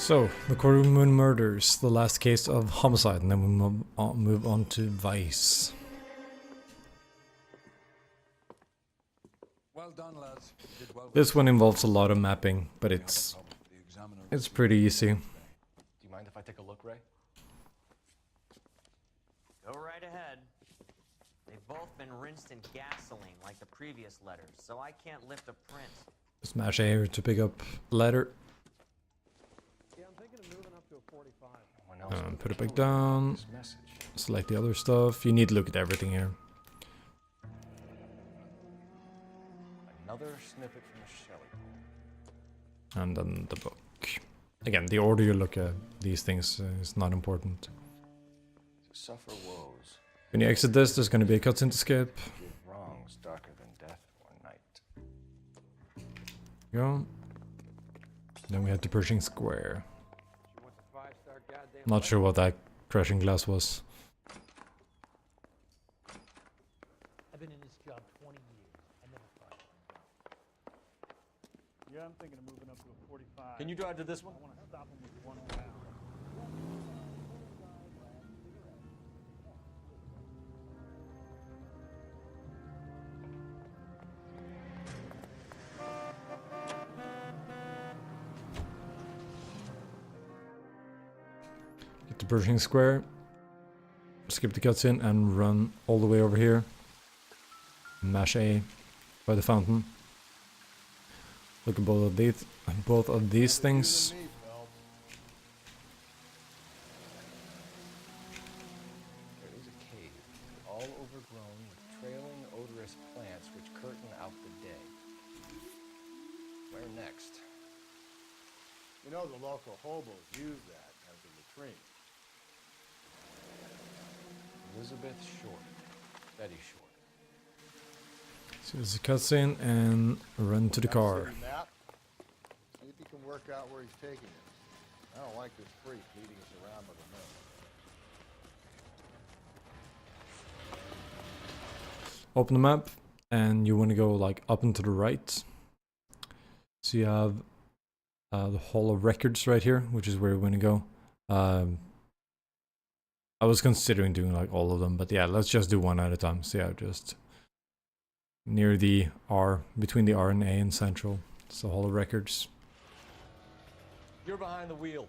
So, the Cormoon murders, the last case of homicide, and then we move on to Vice. Well done, lads. Did well. This one involves a lot of mapping, but it's pretty easy. Do you mind if I take a look, Ray? Go right ahead. They've both been rinsed in gasoline like the previous letters, so I can't lift a print. Smash A to pick up letter. Yeah, I'm thinking of moving up to a 45. Put it back down. Select the other stuff. You need to look at everything here. Another snippet from the Shelley poem. And then the book. Again, the order you look at these things is not important. To suffer woes, When you exit this, there's going to be a cutscene to skip. give wrongs darker than death or night. Go. Then we head to Pershing Square. Not sure what that crashing glass was. I've been in this job 20 years. I never fired. Yeah, I'm thinking of moving up to a 45. Can you drive to this one? I want to stop him with one round. Get to Pershing Square. Skip the cutscene and run all the way over here. Mash A by the fountain. Look at both of these things. There is a cave, all overgrown with trailing, odorous plants which curtain out the day. Where next? You know the local hobos use that as a latrine. Elizabeth Short. Betty Short. So there's a cutscene and run to the car. City map. See if you can work out where he's taking us. I don't like this freak leading us around with a moon. Open the map and you want to go like up and to the right. So you have the Hall of Records right here, which is where we want to go. I was considering doing like all of them, but yeah, let's just do one at a time. So yeah, just near the R, between the R and A and Central. It's the Hall of Records. You're behind the wheel.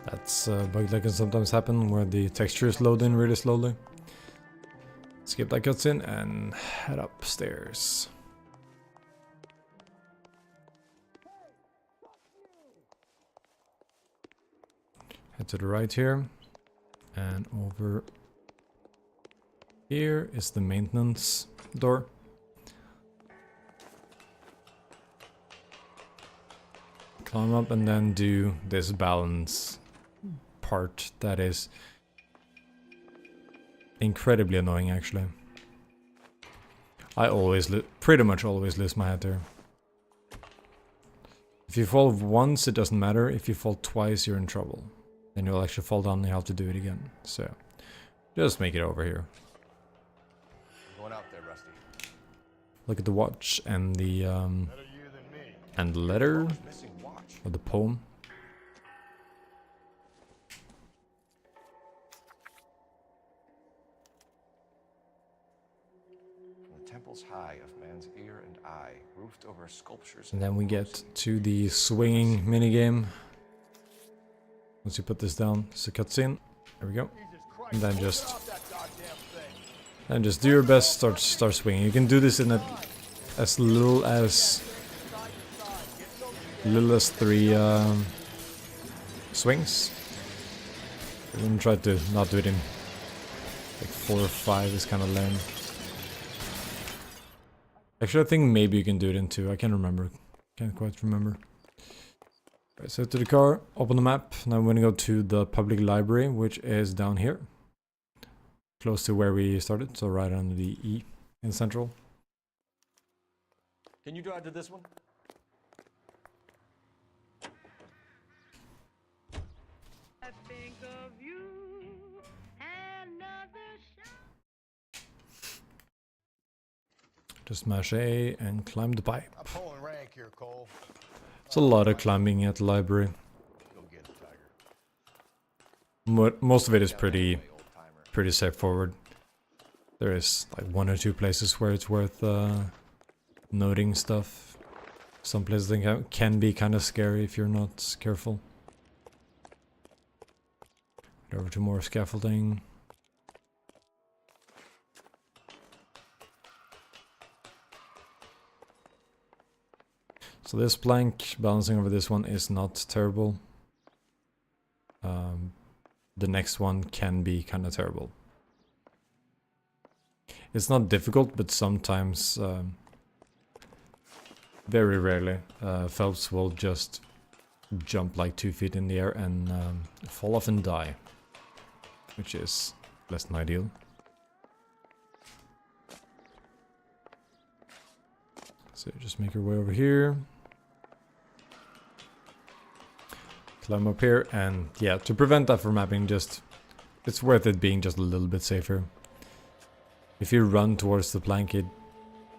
That's a bug that can sometimes happen where the textures load in really slowly. Skip that cutscene and head upstairs. Head to the right here. And over here is the maintenance door. Climb up and then do this balance part that is incredibly annoying actually. I always, pretty much always lose my head there. If you fall once it doesn't matter, if you fall twice you're in trouble. Then you'll actually fall down and you have to do it again. So, just make it over here. Going out there, Rusty. Look at the watch and the Better you than me. and the letter Missing watch. or the poem. From the temples high of man's ear and eye, roofed over sculptures. And then we get to the swinging minigame. Once you put this down, it's a cutscene. There we go. And then just do your best. Start swinging. You can do this in as little as 3 swings. I'm gonna try to not do it in like 4 or 5. Is kind of lame. Actually, I think maybe you can do it in 2. I can't remember. Can't quite remember. Right, so to the car, open the map. Now we're gonna go to the public library, which is down here. Close to where we started, so right under the E in Central. Can you drive to this one? I think of you, another shot. Just mash A and climb the pipe. I'm pulling rank here, Cole. It's a lot of climbing at the library. Go get it, Tiger. Most of it is pretty Old-timer. straightforward. There is like 1 or 2 places where it's worth noting stuff. Some places can be kind of scary if you're not careful. Get over to more scaffolding. So this plank, balancing over this one is not terrible. The next one can be kind of terrible. It's not difficult, but sometimes, very rarely, Phelps will just jump like 2 feet in the air and fall off and die, which is less than ideal. So just make your way over here. Climb up here, and yeah, to prevent that from happening, it's worth it being just a little bit safer. If you run towards the plank,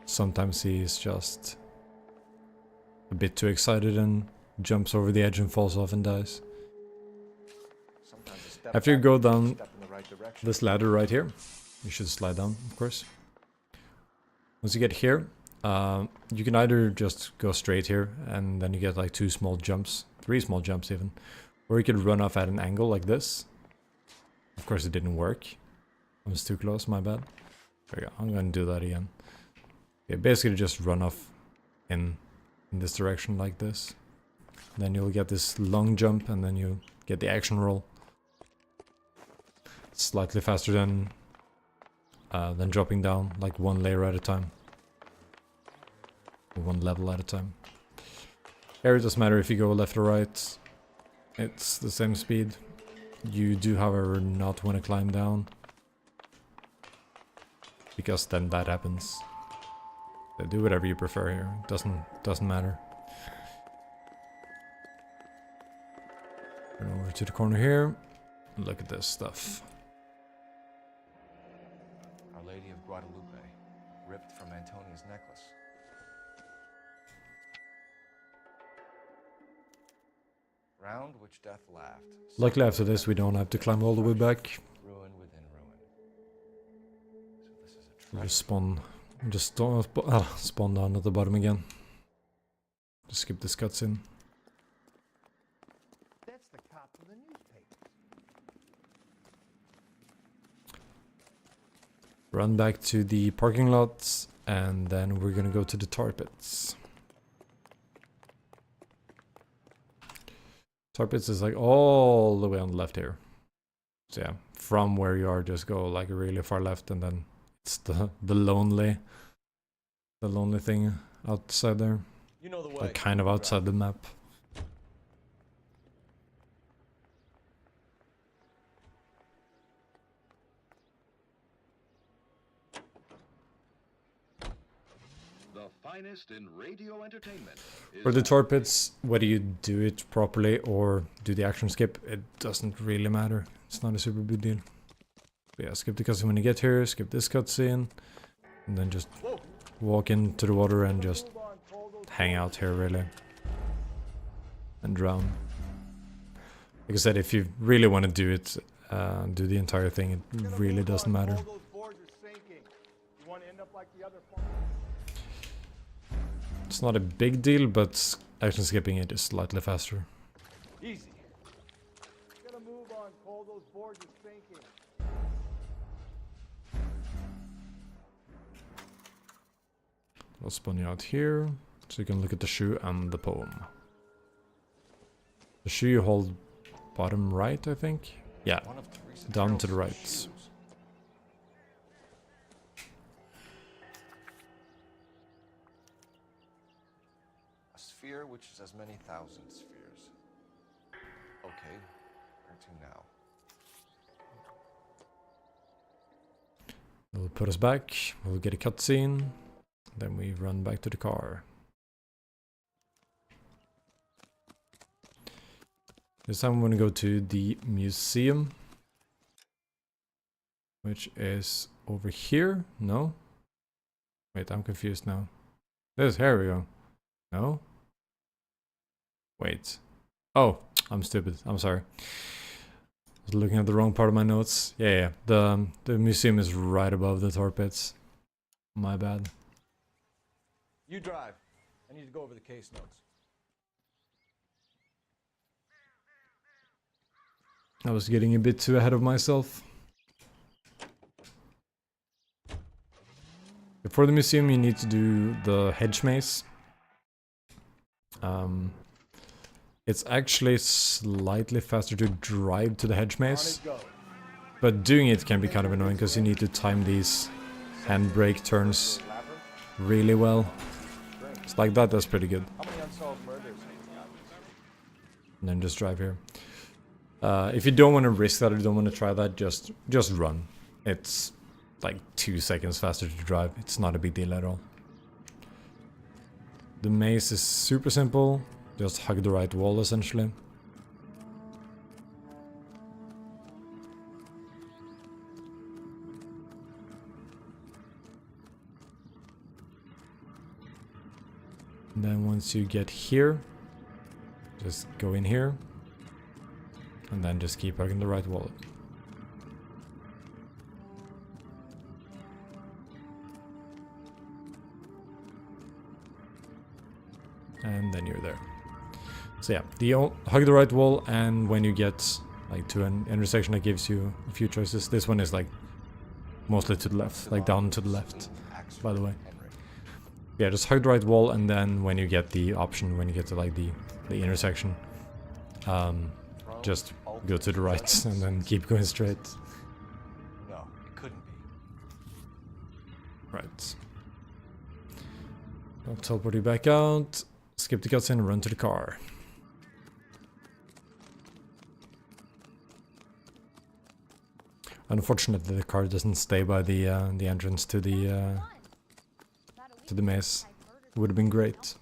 sometimes he's just a bit too excited and jumps over the edge and falls off and dies. Sometimes a step After you back, go a down step in the right direction. this ladder right here, you should slide down, of course. Once you get here, you can either just go straight here, and then you get like 2 small jumps, 3 small jumps even, or you could run off at an angle like this. Of course it didn't work. I was too close, my bad. There you go, I'm gonna do that again. Yeah, basically just run off in this direction like this. Then you'll get this long jump, and then you get the action roll. Slightly faster than dropping down, like 1 layer at a time. Or 1 level at a time. Here it doesn't matter if you go left or right. It's the same speed. You do, however, not want to climb down, because then that happens. So do whatever you prefer here. Doesn't matter. Turn over to the corner here. Look at this stuff. Our Lady of Guadalupe, ripped from Antonia's necklace. Round which death laughed. Luckily after this we don't have to climb all the way back. Ruin within ruin. So this is a We'll treasure. just spawn down at the bottom again. Just skip this cutscene. That's the cop from the newspaper. Run back to the parking lot, and then we're gonna go to the tar pits. Tar pits is like all the way on the left here. So yeah, from where you are, just go like really far left, and then it's the lonely thing outside there. You know the way. Like kind of outside the map. The finest in radio entertainment. For the tar pits, whether you do it properly or do the action skip, it doesn't really matter. It's not a super big deal. But yeah, skip the cutscene when you get here, skip this cutscene, and then just walk into the water and just hang out here really. And drown. Like I said, if you really want to do it, do the entire thing, it really doesn't matter. All those boards are sinking. You want to end up like the other farm? It's not a big deal, but action skipping it is slightly faster. Easy. Gotta move on, Cole. Those boards are sinking. I'll spawn you out here, so you can look at the shoe and the poem. The shoe you hold bottom right, I think? Yeah, One of Teresa down to the Carroll's right. shoes. A sphere which is as many thousand spheres. Okay, where to now? It'll put us back, we'll get a cutscene, then we run back to the car. This time I'm going to go to the museum, which is over here. No? Wait, I'm confused now. Here we go. No? Wait. Oh, I'm stupid. I'm sorry. I was looking at the wrong part of my notes. Yeah. The museum is right above the tar pits. My bad. You drive. I need to go over the case notes. I was getting a bit too ahead of myself. For the museum, you need to do the hedge maze. It's actually slightly faster to drive to the hedge maze, but doing it can be kind of annoying because you need to time these handbrake turns really well. It's like that, that's pretty good. How many unsolved murders have you got? And then just drive here. If you don't want to risk that or don't want to try that, just run. It's like 2 seconds faster to drive. It's not a big deal at all. The maze is super simple. Just hug the right wall, essentially. And then once you get here, just go in here. And then just keep hugging the right wall. And then you're there. So yeah, hug the right wall, and when you get like to an intersection that gives you a few choices, this one is like mostly to the left, like down to the left, by the way. Yeah, just hug the right wall, and then when you get the option, when you get to like the intersection, just go to the right and then keep going straight. No, it couldn't be. Right. I'll teleport you back out, skip the cutscene and run to the car. Unfortunately, the car doesn't stay by the entrance to the maze. It would have been great.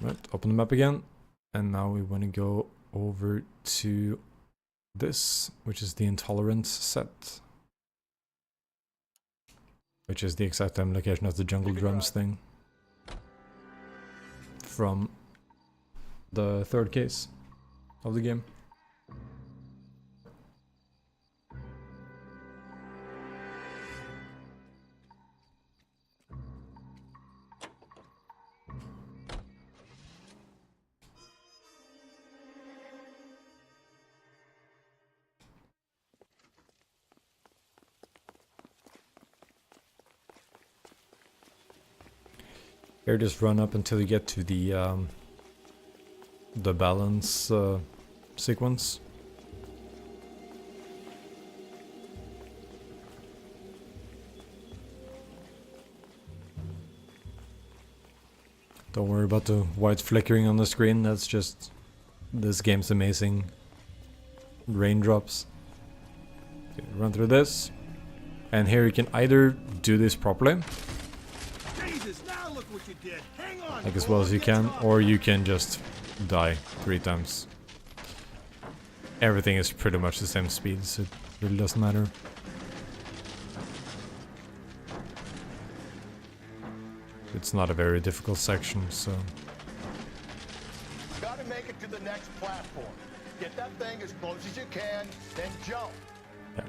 Right, open the map again, and now we want to go over to this, which is the Intolerance set, which is the exact same location as the Jungle Drums thing from the third case of the game. Here, just run up until you get to the balance sequence. Don't worry about the white flickering on the screen, that's just this game's amazing raindrops. Okay, run through this, and here you can either do this properly, like as well as you can, or you can just die 3 times. Everything is pretty much the same speed, so it really doesn't matter. It's not a very difficult section, so... Gotta make it to the next platform. Get that thing as close as you can, then jump. Yeah,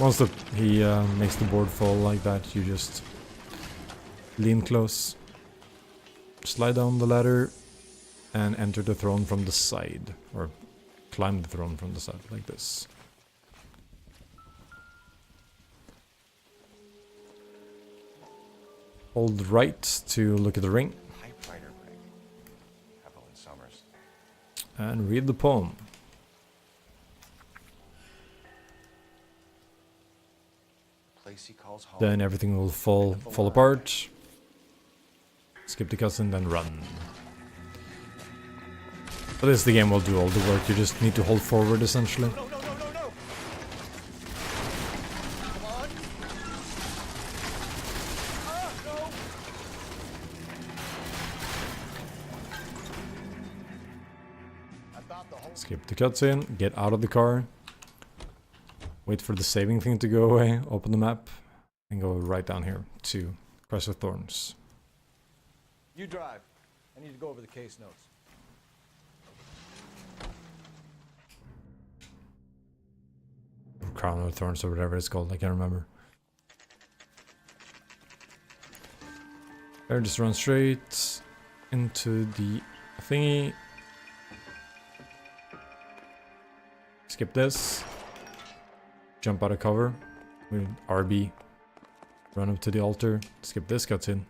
once he makes the board fall like that, you just lean close, slide down the ladder, and enter the throne from the side, or climb the throne from the side, like this. Hold right to look at the ring. Typewriter ring. Evelyn Summers. And read the poem. Place he calls home. Then everything will fall apart. Skip the cutscene, then run. But this, the game will do all the work, you just need to hold forward essentially. No, no, no, no, no! Come on! Ah, no! Skip the cutscene, get out of the car. Wait for the saving thing to go away, open the map, and go right down here to Crest of Thorns. You drive. I need to go over the case notes. Crown of Thorns or whatever it's called, I can't remember. There, just run straight into the thingy. Skip this. Jump out of cover with RB. Run up to the altar. Skip this cutscene.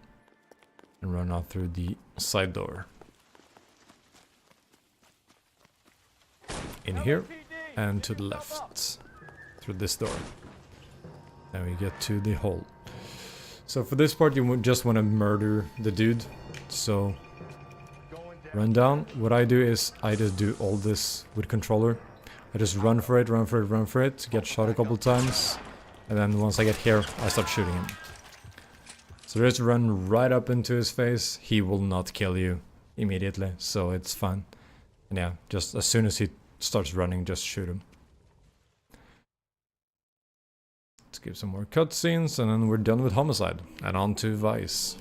And run out through the side door. In here and to the left. Through this door. Then we get to the hole. So for this part you would just want to murder the dude. So run down. What I do is I just do all this with controller. I just run for it, run for it, run for it. Get shot a couple times. And then once I get here, I start shooting him. So just run right up into his face. He will not kill you immediately. So it's fine. And yeah, just as soon as he starts running, just shoot him. Let's give some more cutscenes and then we're done with Homicide. And on to Vice.